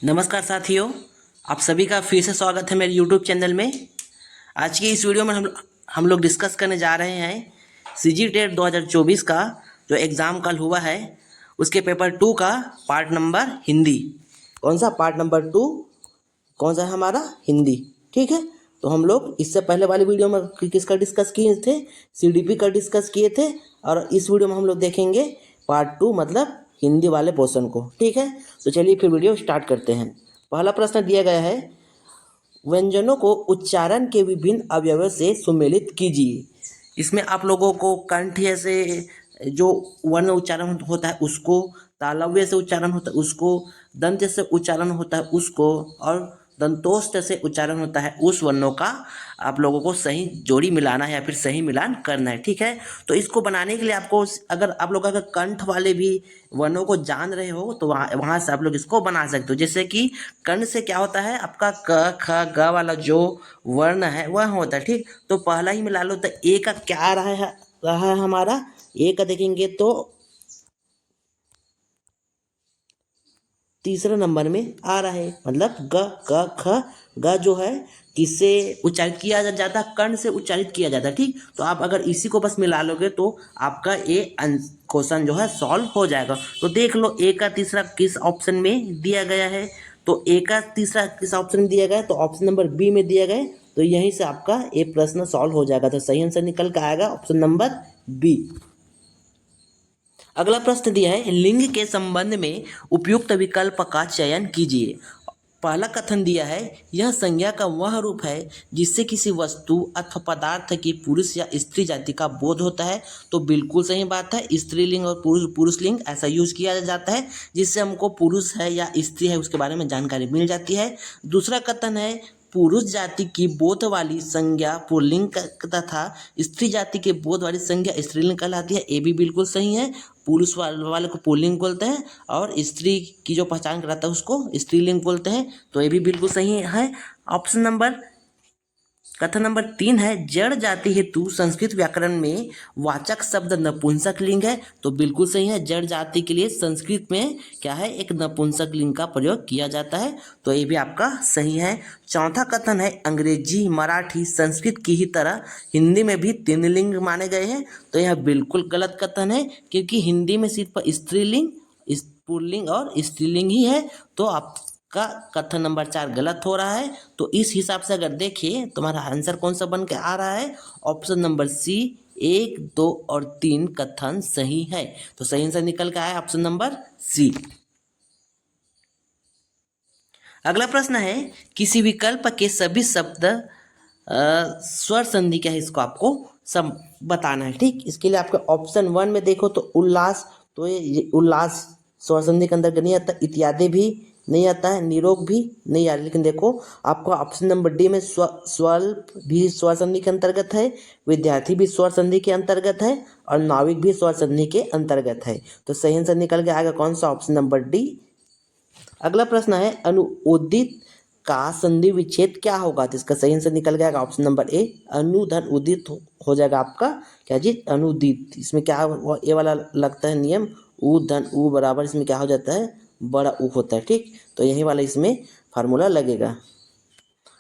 नमस्कार साथियों, आप सभी का फिर से स्वागत है मेरे यूट्यूब चैनल में। आज की इस वीडियो में हम लोग डिस्कस करने जा रहे हैं सीजी टेट 2024 का जो एग्ज़ाम कल हुआ है उसके पेपर 2 का पार्ट नंबर हिंदी। कौन सा पार्ट नंबर 2? कौन सा है हमारा? हिंदी। ठीक है, तो हम लोग इससे पहले वाली वीडियो में किसका डिस्कस किए थे? सीडीपी का डिस्कस किए थे। और इस वीडियो में हम लोग देखेंगे पार्ट 2 मतलब हिंदी वाले पोर्शन को। ठीक है, तो चलिए फिर वीडियो स्टार्ट करते हैं। पहला प्रश्न दिया गया है, व्यंजनों को उच्चारण के विभिन्न अवयवों से सुमेलित कीजिए। इसमें आप लोगों को कंठ से जो वर्ण उच्चारण होता है उसको, तालव्य से उच्चारण होता है उसको, दंत से उच्चारण होता है उसको, और दंतोष्ठ से उच्चारण होता है उस वर्णों का आप लोगों को सही जोड़ी मिलाना है या फिर सही मिलान करना है। ठीक है, तो इसको बनाने के लिए आपको, अगर आप लोग अगर कंठ वाले भी वर्णों को जान रहे हो तो वहाँ से आप लोग इसको बना सकते हो। जैसे कि कंठ से क्या होता है, आपका क ख ग वाला जो वर्ण है वह होता है। ठीक, तो पहला ही मिला लो। तो ए का क्या रहा है हमारा? ए का देखेंगे तो तीसरे नंबर में आ रहा है, मतलब ग क ख। ग जो है किससे उच्चारित किया जाता है? कर्ण से उच्चारित किया जाता है। ठीक, तो आप अगर इसी को बस मिला लोगे तो आपका ये क्वेश्चन जो है सॉल्व हो जाएगा। तो देख लो ए का तीसरा किस ऑप्शन में दिया गया है। तो ए का तीसरा किस ऑप्शन में दिया गया है? तो ऑप्शन नंबर बी में दिया गया है। तो यहीं से आपका ये प्रश्न सॉल्व हो जाएगा। तो सही आंसर निकल कर आएगा ऑप्शन नंबर बी। अगला प्रश्न दिया है, लिंग के संबंध में उपयुक्त विकल्प का चयन कीजिए। पहला कथन दिया है, यह संज्ञा का वह रूप है जिससे किसी वस्तु अथवा पदार्थ की पुरुष या स्त्री जाति का बोध होता है। तो बिल्कुल सही बात है, स्त्रीलिंग और पुरुषलिंग ऐसा यूज किया जाता है जिससे हमको पुरुष है या स्त्री है उसके बारे में जानकारी मिल जाती है। दूसरा कथन है, पुरुष जाति की बोध वाली संज्ञा पुल्लिंग तथा स्त्री जाति के बोध वाली संज्ञा स्त्रीलिंग कहलाती है। ये भी बिल्कुल सही है, पुरुष वाले को पुल्लिंग बोलते हैं और स्त्री की जो पहचान कराता है उसको स्त्रीलिंग बोलते हैं। तो ये भी बिल्कुल सही है। ऑप्शन नंबर कथन नंबर 3 है, जड़ जाति हेतु संस्कृत व्याकरण में वाचक शब्द नपुंसक लिंग है। तो बिल्कुल सही है, जड़ जाति के लिए संस्कृत में क्या है, एक नपुंसक लिंग का प्रयोग किया जाता है। तो ये भी आपका सही है। चौथा कथन है, अंग्रेजी मराठी संस्कृत की ही तरह हिंदी में भी 3 लिंग माने गए हैं। तो यह बिल्कुल गलत कथन है, क्योंकि हिंदी में सिर्फ स्त्रीलिंग, पुल्लिंग और स्त्रीलिंग ही है। तो आप का कथन नंबर 4 गलत हो रहा है। तो इस हिसाब से अगर देखिए तुम्हारा आंसर कौन सा बन के आ रहा है? ऑप्शन नंबर सी, 1, 2 और 3 कथन सही है। तो सही आंसर निकल के आया ऑप्शन नंबर सी। अगला प्रश्न है, किसी विकल्प के सभी शब्द स्वर संधि क्या है, इसको आपको सब बताना है। ठीक, इसके लिए आपके ऑप्शन 1 में देखो तो उल्लास, तो ये उल्लास स्वर संधि के अंदर नहीं आता। इत्यादि भी नहीं आता है, निरोग भी नहीं आ रहा। लेकिन देखो आपका ऑप्शन नंबर डी में स्वल्प भी स्वर संधि के अंतर्गत है, विद्यार्थी भी स्वर संधि के अंतर्गत है, और नाविक भी स्वर संधि के अंतर्गत है। तो सही आंसर निकल के आएगा कौन सा? Option number D. अगला प्रश्न है, अनुदित का संधि विच्छेद क्या होगा? तो इसका सही आंसर निकल गया ऑप्शन नंबर ए, अनुधन उदित हो जाएगा आपका क्या जी? अनुदित। इसमें क्या ये वाला लगता है नियम, उ धन उ बराबर, इसमें क्या हो जाता है? बड़ा उ होता है। ठीक, तो यही वाला इसमें फार्मूला लगेगा।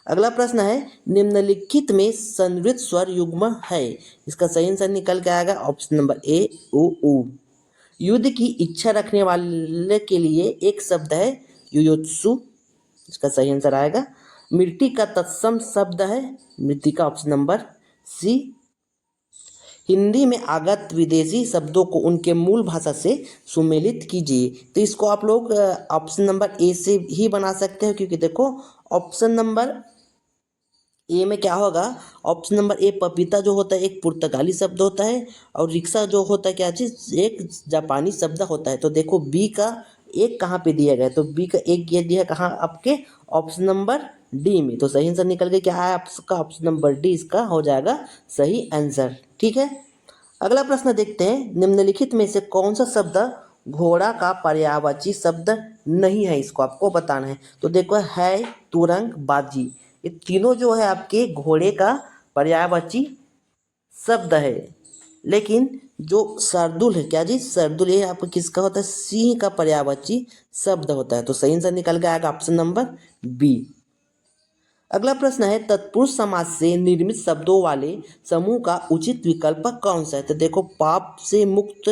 अगला प्रश्न है, निम्नलिखित में संवृत स्वर युग्म है। इसका सही आंसर निकल के आएगा ऑप्शन नंबर ए, उ। युद्ध की इच्छा रखने वाले के लिए एक शब्द है युयोत्सु। इसका सही आंसर आएगा। मिट्टी का तत्सम शब्द है मृतिका, ऑप्शन नंबर सी। हिंदी में आगत विदेशी शब्दों को उनके मूल भाषा से सुमेलित कीजिए। तो इसको आप लोग ऑप्शन नंबर ए से ही बना सकते हो, क्योंकि देखो ऑप्शन नंबर ए में क्या होगा? ऑप्शन नंबर ए पपीता जो होता है एक पुर्तगाली शब्द होता है, और रिक्शा जो होता है क्या चीज़, एक जापानी शब्द होता है। तो देखो बी का एक कहाँ पे दिया गया? तो बी का एक ये दिया कहाँ? आपके ऑप्शन नंबर डी में। तो सही आंसर निकल के क्या है आपका? ऑप्शन नंबर डी इसका हो जाएगा सही आंसर। ठीक है, अगला प्रश्न देखते हैं, निम्नलिखित में से कौन सा शब्द घोड़ा का पर्यायवाची शब्द नहीं है? इसको आपको बताना है। तो देखो है, तुरंग, बाजी, ये तीनों जो है आपके घोड़े का पर्यायवाची शब्द है। लेकिन जो शार्दुल है, क्या जी, शार्दुल ये आपका किसका होता है, सिंह का पर्यायवाची शब्द होता है। तो सही आंसर निकल के आएगा ऑप्शन नंबर बी। अगला प्रश्न है तत्पुरुष समास से निर्मित शब्दों वाले समूह का उचित विकल्प कौन सा है। तो देखो पाप से मुक्त,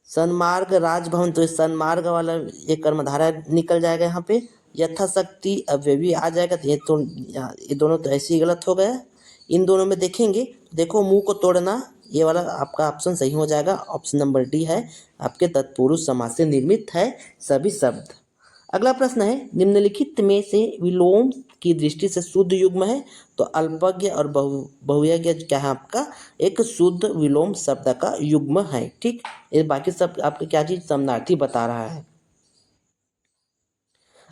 सन्मार्ग, राजभवन, तो सन्मार्ग वाला ये कर्मधारा निकल जाएगा यहाँ पे। यथाशक्ति अव्ययी आ जाएगा, तो ये दोनों तो ऐसे ही गलत हो गया। इन दोनों में देखेंगे, देखो मुंह को तोड़ना, ये वाला आपका ऑप्शन सही हो जाएगा, ऑप्शन नंबर डी है आपके तत्पुरुष समास से निर्मित है सभी शब्द। अगला प्रश्न है निम्नलिखित में से विलोम की दृष्टि से शुद्ध युग्म है। तो अल्पज्ञ और बहुयज्ञ क्या है आपका एक शुद्ध विलोम शब्द का युग्म है। ठीक, ये बाकी सब आपके क्या चीज समानार्थी बता रहा है।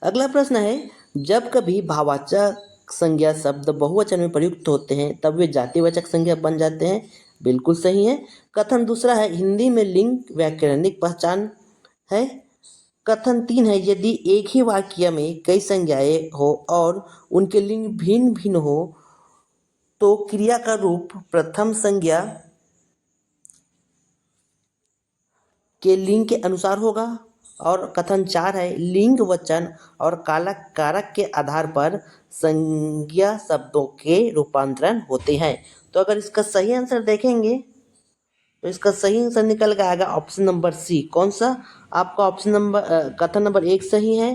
अगला प्रश्न है जब कभी भाववाचक संज्ञा शब्द बहुवचन में प्रयुक्त होते हैं तब वे जातिवाचक संज्ञा बन जाते हैं। बिल्कुल सही है। कथन दूसरा है हिंदी में लिंग व्याकरणिक पहचान है। कथन 3 है यदि एक ही वाक्य में कई संज्ञाएं हो और उनके लिंग भिन्न भिन्न हो तो क्रिया का रूप प्रथम संज्ञा के लिंग के अनुसार होगा। और कथन 4 है लिंग वचन और कालक कारक के आधार पर संज्ञा शब्दों के रूपांतरण होते हैं। तो अगर इसका सही आंसर देखेंगे तो इसका सही आंसर निकल के आएगा ऑप्शन नंबर सी। कौन सा आपका ऑप्शन नंबर कथन नंबर 1 सही है,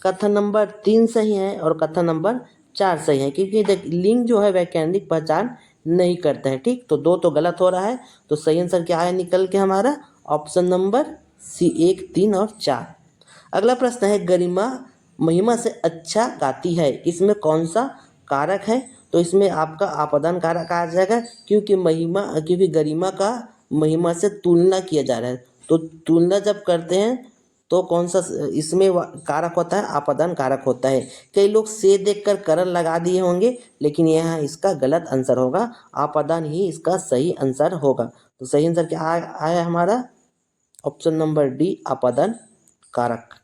कथन नंबर 3 सही है और कथन नंबर 4 सही है, क्योंकि देख लिंग जो है वैज्ञानिक पहचान नहीं करता है। ठीक, तो 2 तो गलत हो रहा है, तो सही आंसर क्या है निकल के हमारा ऑप्शन नंबर सी 1, 3 और 4। अगला प्रश्न है गरिमा महिमा से अच्छा गाती है, इसमें कौन सा कारक है। तो इसमें आपका आपदान कारक आ जाएगा, क्योंकि गरिमा का महिमा से तुलना किया जा रहा है। तो तुलना जब करते हैं तो कौन सा इसमें कारक होता है, आपदान कारक होता है। कई लोग से देखकर करण लगा दिए होंगे, लेकिन यह इसका गलत आंसर होगा, आपदान ही इसका सही आंसर होगा। तो सही आंसर क्या आया हमारा ऑप्शन नंबर डी आपदान कारक।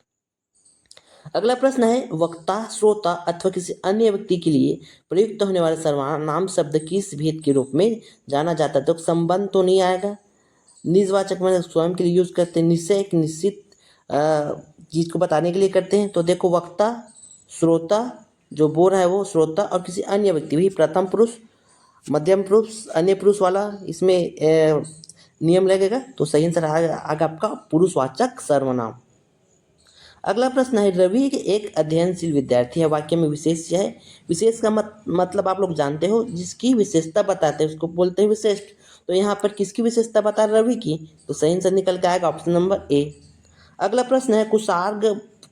अगला प्रश्न है वक्ता, श्रोता अथवा किसी अन्य व्यक्ति के लिए प्रयुक्त होने वाले सर्वनाम शब्द किस भेद के रूप में जाना जाता है। तो संबंध तो नहीं आएगा, निजवाचक में स्वयं के लिए यूज करते हैं, निश्चय एक निश्चित चीज को बताने के लिए करते हैं। तो देखो वक्ता, श्रोता, जो बोल रहा है वो श्रोता और किसी अन्य व्यक्ति भी प्रथम पुरुष, मध्यम पुरुष, अन्य पुरुष वाला इसमें नियम लगेगा। तो सही आंसर आगे आपका पुरुषवाचक सर्वनाम। अगला प्रश्न है रवि एक अध्ययनशील विद्यार्थी है, वाक्य में विशेष है। विशेष का मतलब आप लोग जानते हो, जिसकी विशेषता बताते हैं उसको बोलते हैं विशिष्ट। तो यहाँ पर किसकी विशेषता बता रवि की, तो सही आंसर निकल के आएगा ऑप्शन नंबर ए। अगला प्रश्न है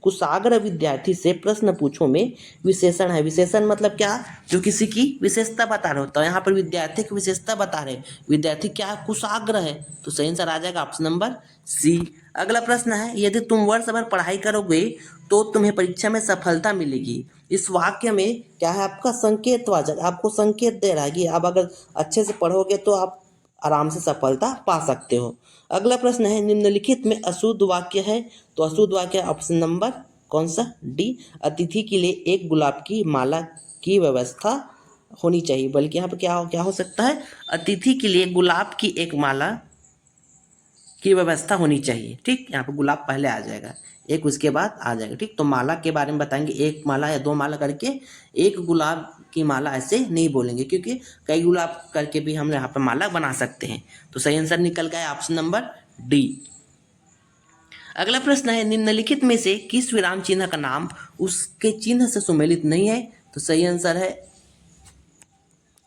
कुशाग्र विद्यार्थी से प्रश्न पूछो में विशेषण है। विशेषण मतलब क्या, जो किसी की विशेषता बता रहे होता है। यहाँ पर विद्यार्थी की विशेषता बता रहे, विद्यार्थी क्या कुशाग्र है, तो सही आंसर आ जाएगा ऑप्शन नंबर सी। अगला प्रश्न है यदि तुम वर्ष भर पढ़ाई करोगे तो तुम्हें परीक्षा में सफलता मिलेगी। इस वाक्य में क्या है आपका संकेतवाचक, आपको संकेत दे रहा है कि आप अगर अच्छे से पढ़ोगे तो आप आराम से सफलता पा सकते हो। अगला प्रश्न है निम्नलिखित में अशुद्ध वाक्य है। तो अशुद्ध वाक्य ऑप्शन नंबर कौन सा डी, अतिथि के लिए एक गुलाब की माला की व्यवस्था होनी चाहिए। बल्कि यहाँ पर क्या हो सकता है, अतिथि के लिए गुलाब की एक माला की व्यवस्था होनी चाहिए। ठीक, यहाँ पर गुलाब पहले आ जाएगा, एक उसके बाद आ जाएगा। ठीक, तो माला के बारे में बताएंगे, एक माला या 2 माला करके, एक गुलाब की माला ऐसे नहीं बोलेंगे, क्योंकि कई गुलाब करके भी हम यहाँ पर माला बना सकते हैं। तो सही आंसर निकल गया ऑप्शन नंबर डी। अगला प्रश्न है निम्नलिखित में से किस विराम चिन्ह का नाम उसके चिन्ह से सुमेलित नहीं है। तो सही आंसर है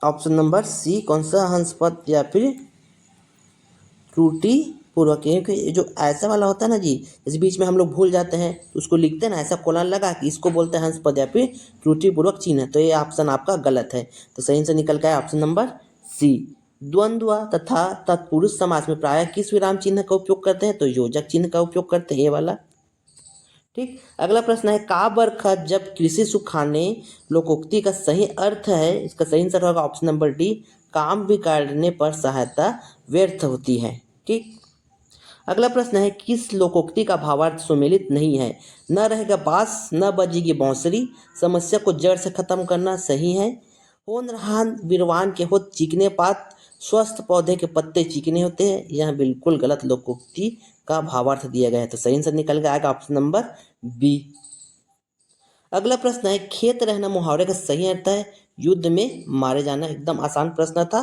ऑप्शन नंबर सी, कौन सा, हंसपद या फिर त्रुटि पूर्वक। क्योंकि जो ऐसा वाला होता है ना जी, इस बीच में हम लोग भूल जाते हैं तो उसको लिखते हैं ना ऐसा कोलन लगा कि इसको बोलते हैं हंसपद या फिर त्रुटिपूर्वक चिन्ह। तो ये ऑप्शन आपका गलत है। तो सही आंसर निकल गया ऑप्शन नंबर सी। द्वंद्व तथा तत्पुरुष समास में प्रायः किस विराम चिन्ह का उपयोग करते हैं। तो योजक चिन्ह का उपयोग करते हैं, ये वाला। ठीक, अगला प्रश्न है का बरखा जब कृषि सुखाने लोकोक्ति का सही अर्थ है। इसका सही आंसर होगा ऑप्शन नंबर डी, काम बिगाड़ने पर सहायता व्यर्थ होती है। ठीक, अगला प्रश्न है किस लोकोक्ति का भावार्थ सुमेलित नहीं है। न रहेगा बांस न बजेगी बांसुरी, समस्या को जड़ से खत्म करना सही है। होन रहा बिरवान के हो चिकने पात, स्वस्थ पौधे के पत्ते चिकने होते हैं, यह बिल्कुल गलत लोकोक्ति का भावार्थ दिया गया है। तो सही आंसर निकल के आएगा ऑप्शन नंबर बी। अगला प्रश्न है खेत रहना मुहावरे का सही अर्थ है युद्ध में मारे जाना। एकदम आसान प्रश्न था।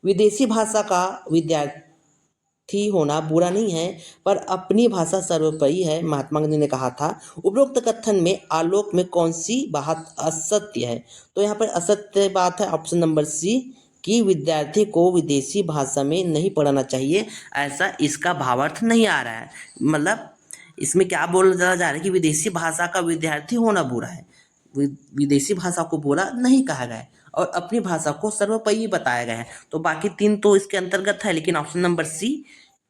विदेशी भाषा का विद्यार्थी होना बुरा नहीं है, पर अपनी भाषा सर्वोपरि है, महात्मा गांधी ने कहा था। उपरोक्त कथन में आलोक में कौन सी बात असत्य है? तो यहाँ पर असत्य बात है ऑप्शन नंबर सी कि विद्यार्थी को विदेशी भाषा में नहीं पढ़ाना चाहिए, ऐसा इसका भावार्थ नहीं आ रहा है। मतलब इसमें क्या बोला जा रहा है कि विदेशी भाषा का विद्यार्थी होना बुरा है, विदेशी भाषा को बुरा नहीं कहा गया है और अपनी भाषा को सर्वोपरि बताया गया है। तो बाकी तीन तो इसके अंतर्गत है, लेकिन ऑप्शन नंबर सी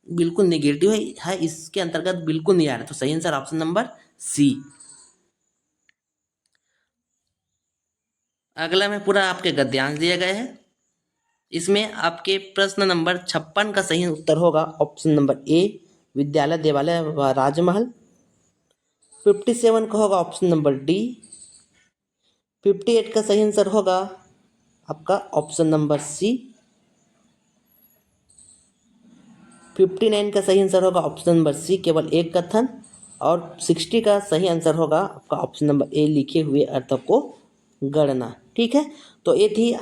बिल्कुल नेगेटिव है, इसके अंतर्गत बिल्कुल नहीं आ रहा। तो सही आंसर ऑप्शन नंबर सी। अगला में पूरा आपके गद्यांश दिए गए हैं। इसमें आपके प्रश्न नंबर 56 का सही उत्तर होगा ऑप्शन नंबर ए विद्यालय देवालय व राजमहल। 57 का होगा ऑप्शन नंबर डी। 58 का सही आंसर होगा आपका ऑप्शन नंबर सी। 59 का सही आंसर होगा ऑप्शन नंबर सी केवल एक कथन। और 60 का सही आंसर होगा आपका ऑप्शन नंबर ए लिखे हुए अर्थ को गणना। ठीक है, तो ये थी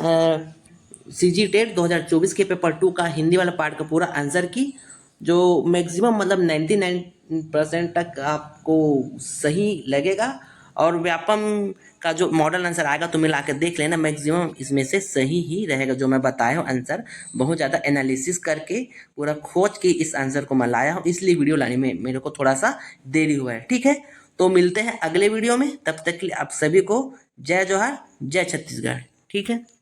CG टेट 2024 के पेपर 2 का हिंदी वाला पार्ट का पूरा आंसर की, जो मैक्सिमम मतलब 99% तक आपको सही लगेगा। और व्यापम का जो मॉडल आंसर आएगा तो मिला के देख लेना, मैक्सिमम इसमें से सही ही रहेगा जो मैं बताया हूँ आंसर। बहुत ज़्यादा एनालिसिस करके पूरा खोज के इस आंसर को मैं लाया हूँ, इसलिए वीडियो लाने में मेरे को थोड़ा सा देरी हुआ है। ठीक है, तो मिलते हैं अगले वीडियो में, तब तक के लिए आप सभी को जय जोहार, जय छत्तीसगढ़। ठीक है।